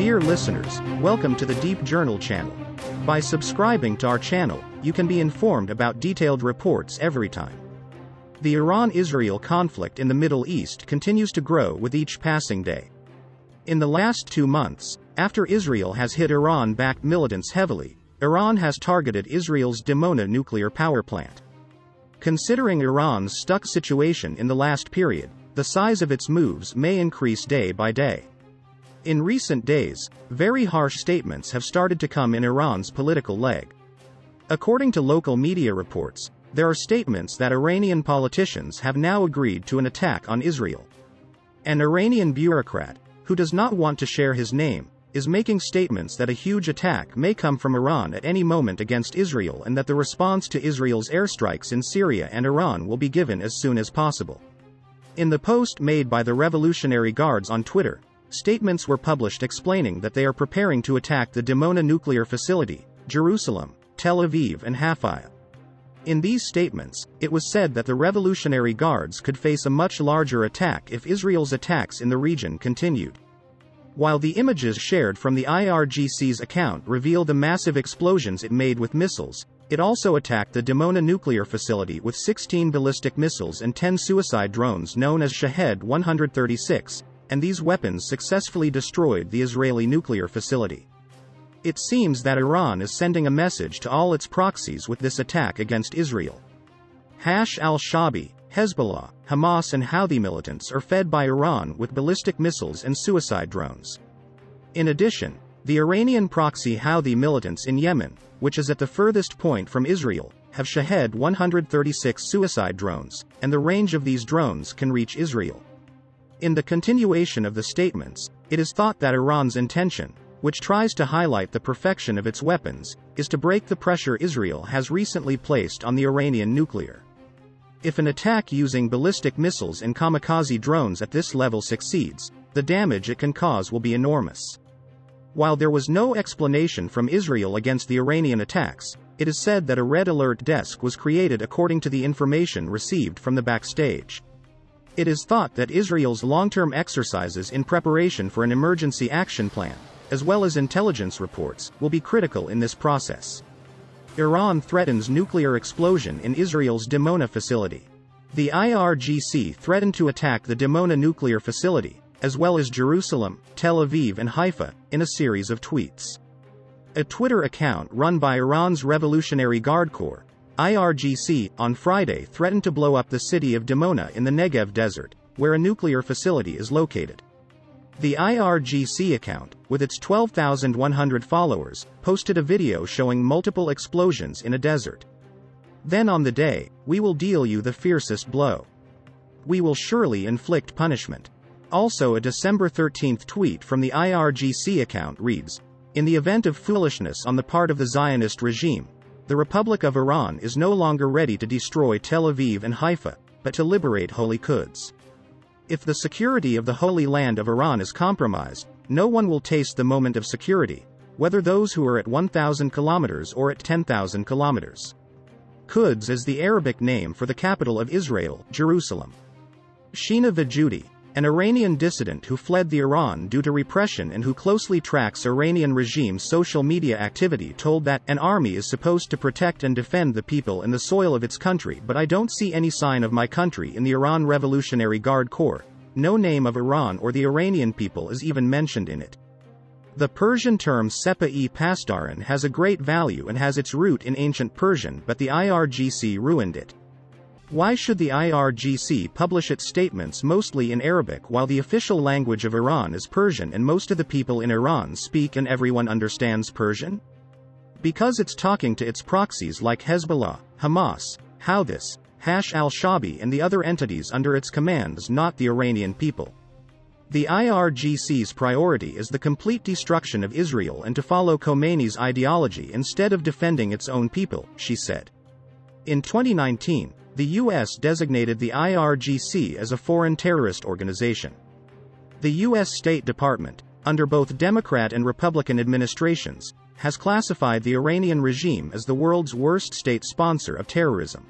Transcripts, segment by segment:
Dear listeners, welcome to the Deep Journal channel. By subscribing to our channel, you can be informed about detailed reports every time. The Iran-Israel conflict in the Middle East continues to grow with each passing day. In the last 2 months, after Israel has hit Iran-backed militants heavily, Iran has targeted Israel's Dimona nuclear power plant. Considering Iran's stuck situation in the last period, the size of its moves may increase day by day. In recent days, very harsh statements have started to come in Iran's political leg. According to local media reports, there are statements that Iranian politicians have now agreed to an attack on Israel. An Iranian bureaucrat, who does not want to share his name, is making statements that a huge attack may come from Iran at any moment against Israel and that the response to Israel's airstrikes in Syria and Iran will be given as soon as possible. In the post made by the Revolutionary Guards on Twitter, statements were published explaining that they are preparing to attack the Dimona nuclear facility, Jerusalem, Tel Aviv and Haifa. In these statements, it was said that the Revolutionary Guards could face a much larger attack if Israel's attacks in the region continued. While the images shared from the IRGC's account reveal the massive explosions it made with missiles, it also attacked the Dimona nuclear facility with 16 ballistic missiles and 10 suicide drones known as Shahed 136, and these weapons successfully destroyed the Israeli nuclear facility. It seems that Iran is sending a message to all its proxies with this attack against Israel. Al-Shabi, Hezbollah, Hamas and Houthi militants are fed by Iran with ballistic missiles and suicide drones. In addition, the Iranian proxy Houthi militants in Yemen, which is at the furthest point from Israel, have Shahed 136 suicide drones, and the range of these drones can reach Israel. In the continuation of the statements, it is thought that Iran's intention, which tries to highlight the perfection of its weapons, is to break the pressure Israel has recently placed on the Iranian nuclear. If an attack using ballistic missiles and kamikaze drones at this level succeeds, the damage it can cause will be enormous. While there was no explanation from Israel against the Iranian attacks, it is said that a red alert desk was created according to the information received from the backstage. It is thought that Israel's long-term exercises in preparation for an emergency action plan, as well as intelligence reports, will be critical in this process. Iran threatens nuclear explosion in Israel's Dimona facility. The IRGC threatened to attack the Dimona nuclear facility, as well as Jerusalem, Tel Aviv and Haifa, in a series of tweets. A Twitter account run by Iran's Revolutionary Guard Corps, IRGC, on Friday threatened to blow up the city of Dimona in the Negev desert, where a nuclear facility is located. The IRGC account, with its 12,100 followers, posted a video showing multiple explosions in a desert. Then on the day, we will deal you the fiercest blow. We will surely inflict punishment. Also a December 13 tweet from the IRGC account reads, "In the event of foolishness on the part of the Zionist regime, the Republic of Iran is no longer ready to destroy Tel Aviv and Haifa, but to liberate Holy Quds. If the security of the Holy Land of Iran is compromised, no one will taste the moment of security, whether those who are at 1,000 kilometers or at 10,000 kilometers. Quds is the Arabic name for the capital of Israel, Jerusalem." Sheena Vajudi, an Iranian dissident who fled the Iran due to repression and who closely tracks Iranian regime social media activity, told that, "An army is supposed to protect and defend the people and the soil of its country, but I don't see any sign of my country in the Iran Revolutionary Guard Corps. No name of Iran or the Iranian people is even mentioned in it." The Persian term Sepa-e Pastaran has a great value and has its root in ancient Persian, but the IRGC ruined it. Why should the IRGC publish its statements mostly in Arabic while the official language of Iran is Persian and most of the people in Iran speak and everyone understands Persian? Because it's talking to its proxies like Hezbollah, Hamas, Houthis, Al-Shabi and the other entities under its commands, not the Iranian people. The IRGC's priority is the complete destruction of Israel and to follow Khomeini's ideology instead of defending its own people, she said. In 2019, the U.S. designated the IRGC as a foreign terrorist organization. The U.S. State Department, under both Democrat and Republican administrations, has classified the Iranian regime as the world's worst state sponsor of terrorism.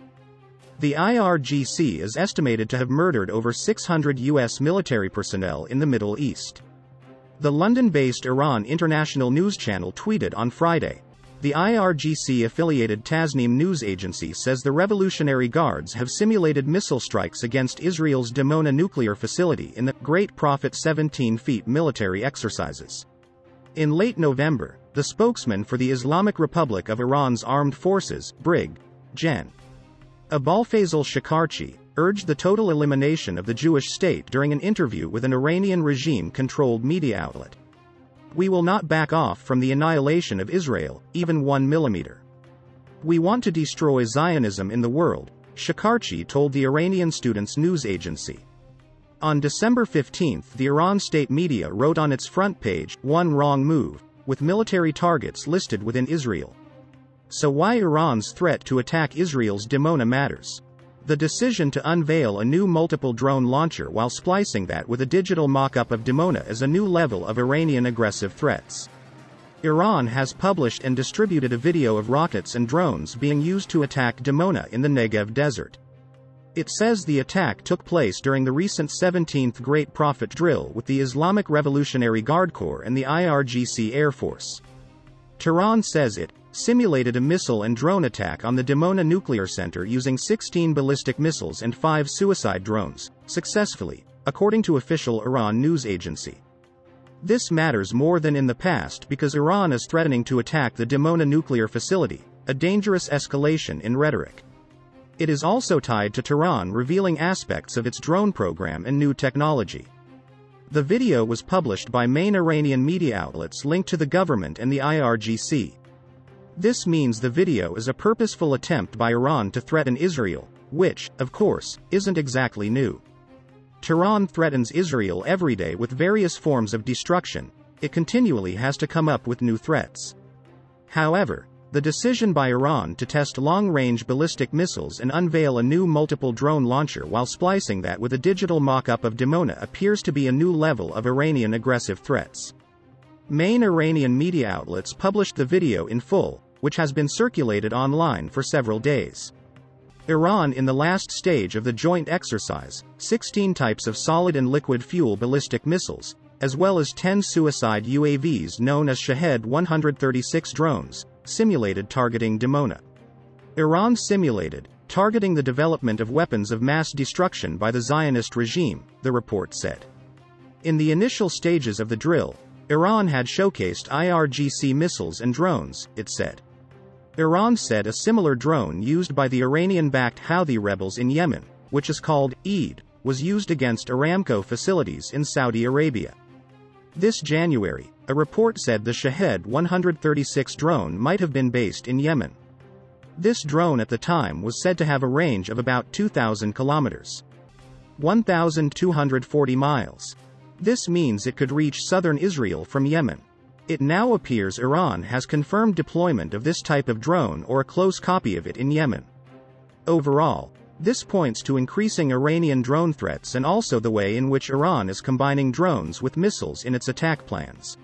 The IRGC is estimated to have murdered over 600 U.S. military personnel in the Middle East. The London-based Iran International News Channel tweeted on Friday. The IRGC-affiliated Tasnim news agency says the Revolutionary Guards have simulated missile strikes against Israel's Dimona nuclear facility in the Great Prophet 17 Feet military exercises. In late November, the spokesman for the Islamic Republic of Iran's armed forces, Brig. Gen. Abolfazl Shakarchi, urged the total elimination of the Jewish state during an interview with an Iranian regime-controlled media outlet. "We will not back off from the annihilation of Israel, even 1 millimeter. We want to destroy Zionism in the world," Shakarchi told the Iranian Students news agency. On December 15, the Iran state media wrote on its front page, "One wrong move," with military targets listed within Israel. So why Iran's threat to attack Israel's Dimona matters? The decision to unveil a new multiple drone launcher while splicing that with a digital mock-up of Dimona is a new level of Iranian aggressive threats. Iran has published and distributed a video of rockets and drones being used to attack Dimona in the Negev desert. It says the attack took place during the recent 17th Great Prophet drill with the Islamic Revolutionary Guard Corps and the IRGC Air Force. Tehran says it simulated a missile and drone attack on the Dimona nuclear center using 16 ballistic missiles and 5 suicide drones, successfully, according to official Iran news agency. This matters more than in the past because Iran is threatening to attack the Dimona nuclear facility, a dangerous escalation in rhetoric. It is also tied to Tehran revealing aspects of its drone program and new technology. The video was published by main Iranian media outlets linked to the government and the IRGC. This means the video is a purposeful attempt by Iran to threaten Israel, which, of course, isn't exactly new. Tehran threatens Israel every day with various forms of destruction. It continually has to come up with new threats. However, the decision by Iran to test long-range ballistic missiles and unveil a new multiple drone launcher while splicing that with a digital mock-up of Dimona appears to be a new level of Iranian aggressive threats. Main Iranian media outlets published the video in full, which has been circulated online for several days. Iran in the last stage of the joint exercise, 16 types of solid and liquid fuel ballistic missiles, as well as 10 suicide UAVs known as Shahed 136 drones, simulated targeting Dimona. Iran simulated targeting the development of weapons of mass destruction by the Zionist regime, the report said. In the initial stages of the drill, Iran had showcased IRGC missiles and drones, it said. Iran said a similar drone used by the Iranian-backed Houthi rebels in Yemen, which is called Eid, was used against Aramco facilities in Saudi Arabia. This January, a report said the Shahed 136 drone might have been based in Yemen. This drone at the time was said to have a range of about 2,000 kilometers. 1,240 miles. This means it could reach southern Israel from Yemen. It now appears Iran has confirmed deployment of this type of drone or a close copy of it in Yemen. Overall, this points to increasing Iranian drone threats and also the way in which Iran is combining drones with missiles in its attack plans.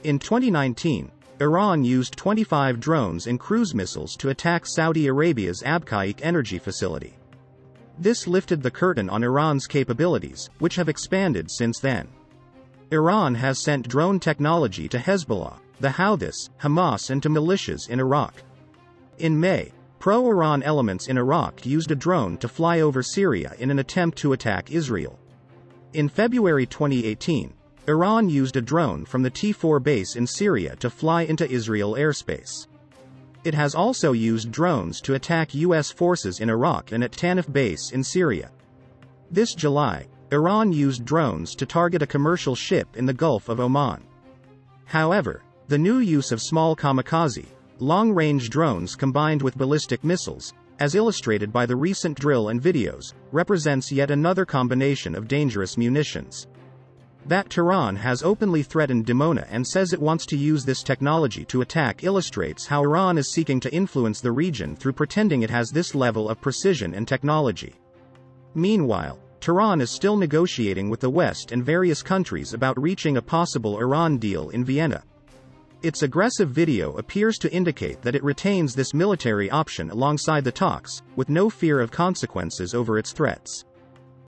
In 2019, Iran used 25 drones and cruise missiles to attack Saudi Arabia's Abqaiq energy facility. This lifted the curtain on Iran's capabilities, which have expanded since then. Iran has sent drone technology to Hezbollah, the Houthis, Hamas and to militias in Iraq. In May, pro-Iran elements in Iraq used a drone to fly over Syria in an attempt to attack Israel. In February 2018, Iran used a drone from the T4 base in Syria to fly into Israel airspace. It has also used drones to attack U.S. forces in Iraq and at Tanif base in Syria. This July, Iran used drones to target a commercial ship in the Gulf of Oman. However, the new use of small kamikaze, long-range drones combined with ballistic missiles, as illustrated by the recent drill and videos, represents yet another combination of dangerous munitions. That Tehran has openly threatened Dimona and says it wants to use this technology to attack illustrates how Iran is seeking to influence the region through pretending it has this level of precision and technology. Meanwhile, Tehran is still negotiating with the West and various countries about reaching a possible Iran deal in Vienna. Its aggressive video appears to indicate that it retains this military option alongside the talks, with no fear of consequences over its threats.